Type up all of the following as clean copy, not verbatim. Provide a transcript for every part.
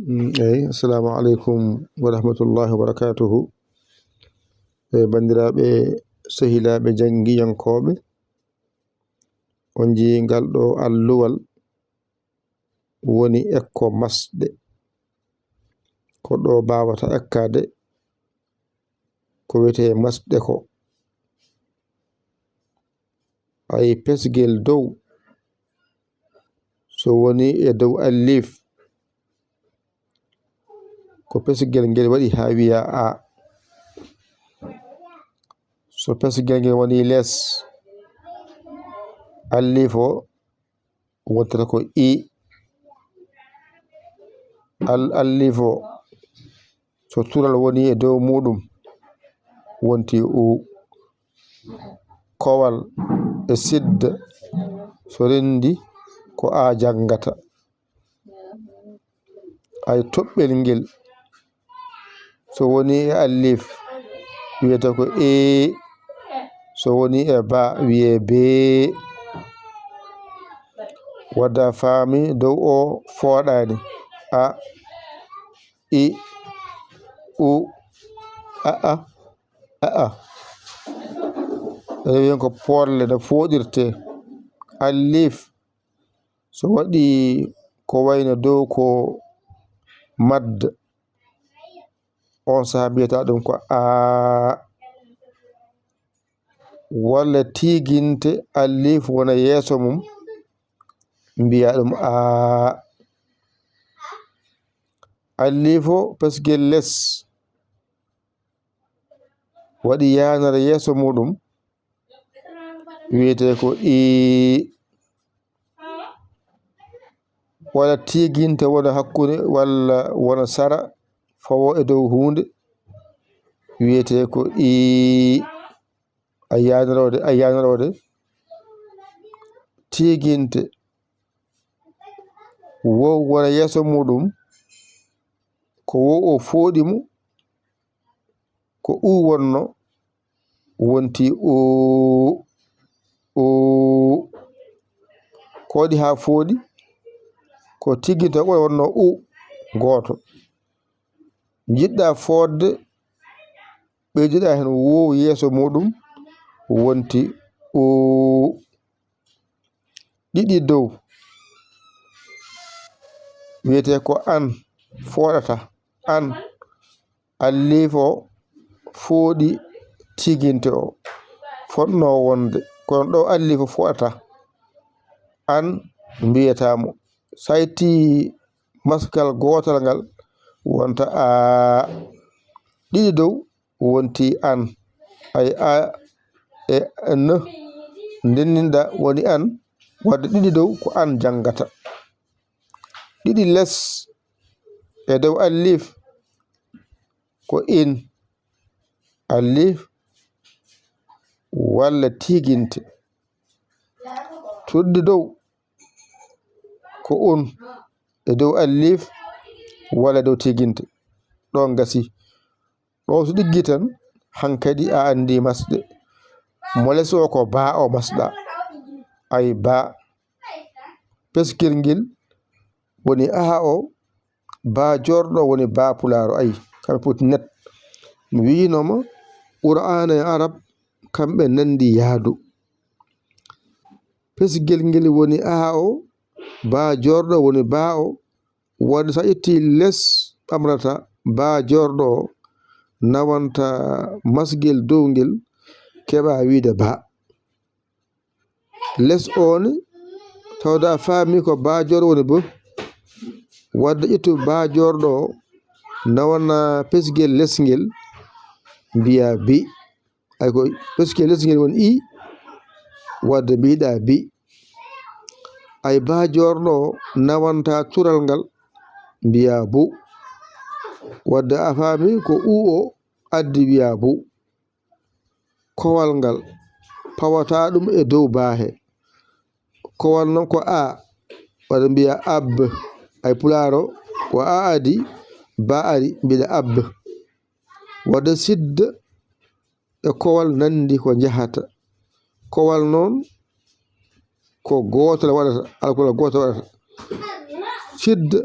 Assalamu alaikum wa rahmatullahi wa barakatuhu. Bandiraɓe sehilaɓe jangiyankoɓe, on jii ngal ɗo alluwal woni ekko masɗe ko ɗo bawata ekkade ko wiyete masɗe ko ay pesgel dow so woni e dow alif ko pesgel ngel waɗi ha wiya a, so pesgel ngel woni les alif o wontata ko i, alif o so tural woni e dow muɗum wonti u, kowal e sidda so rendi ko a jangata. Ay toɓɓel ngel so woni e alif wiyete ko e, so woni e ba wiye be. Wadda faami dow o fooɗani a, i, u, a rewen ko polle no foɗirte. Alif so waɗi ko wayno dow ko madda on saha mbiyata ɗum ko a, walla tiginte alif wona yeeso mum mbiya ɗum a. Alif o pesgel les waɗi yanar yeeso muɗum wiyete ko i, walla tiginte wona hakkude walla wona sara fawo e dow hunde wiyete ko i. A yanarode tiginte wo wona yeeso muɗum ko wo o foɗi mu ko u wonno wonti o ko waɗi ha foɗi ko tiginte ko wonno u goto jiɗɗa fodde ɓeydiɗa hen wo yeeso muɗum wonti o. Ɗiɗi dow wiyete ko an foɗata an, alif o foɗi tiginte o fonno wonde kono ɗo alif o foɗata an mbiyatamo sayti maskal gotal ngal wonta a. Ɗiɗi dow wonti an, ay a e n ndenninɗa woni an wadde ɗiɗi dow ko an jangata. Ɗiɗi les e dow alif ko in, alif walla tiginte. Tuddi dow ko on e dow alif walla dow tiginte ɗon gasi. Ɗo so ɗiggi tan hankadi a andi masɗe. Mo les o ko ba o masɗa, ay ba pesgel ngel woni aha o, ba jorɗo woni ba pularo. Ayi kamɓe poti net mi winoma qur'ana e arab kamɓe nandi yaadu. Pesgel ngel woni aha o, ba jorɗo woni ba o, wadde sa itti les ɓamrata ba jorɗo o nawanta masgel dow ngel keɓa wiide ba. Les on tawda faami ko ba jorɗo woni bo, wadde ƴettu ba jorɗo o nawana pesgel les ngel mbiya bi. Ay ko pesgel les ngel woni i wadde mbiɗa bi. Ay ba jorɗo o nawanta tural ngal mbiya bu, wadde a faami ko u o addi wiya bu. Kowal ngal pawata ɗum e dow baahe, kowal noon ko a wadde mbiya ab. Ay pularo ko a adi ba ari mbiɗa ab. Wadde sidda e kowal nandi ko jahata. Kowal noon ko gotal waɗata, alkol gotal waɗata. Sidda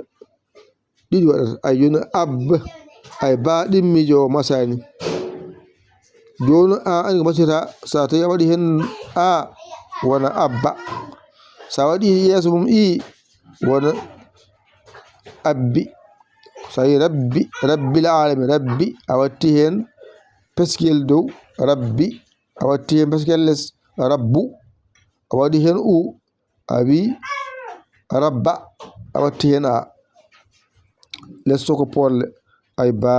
ɗiɗi waɗata ay joni ab ay ba ɗimmijo masani joni a ani ko masirta sa tawi a waɗi hen a wona abba sa waɗi yeeso mum i wona abbi so yi rabbi rabbil alamin rabbi a watti hen peskiyel dow rabbi a watti hen peskiyel less rabbu a waɗi hen u a wi rabba a watti hen a lesto ko polle ay ba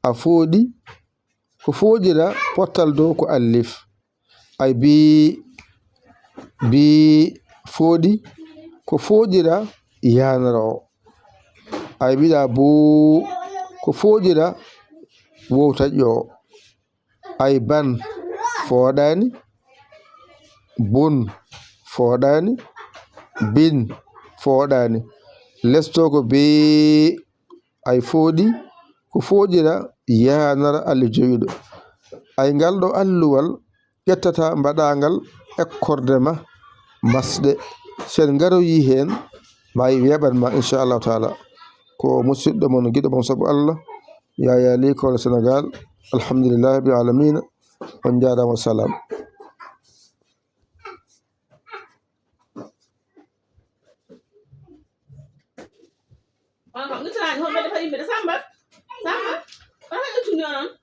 a fooɗi ko foƴira pottal dow ko allif ay bi fooɗi ko foƴira yanara o ay mbiɗa bo ko foƴira wowtaƴƴo o ay ban foɗani bun foɗani bin foɗani lesto ko be ay fooɗi ko foƴira yanara Allah jogiɗo ay ngal ɗo alluwal ƴettata mbaɗagal ekkorde ma masɗe sen garoyi hen ma weɓanma inchallahu taala ko musidɗo mon giɗo mon saabu Allah Yaya l'école Sénégal alhamdulillah rabbil alamina on jarama salam Samba, Samba,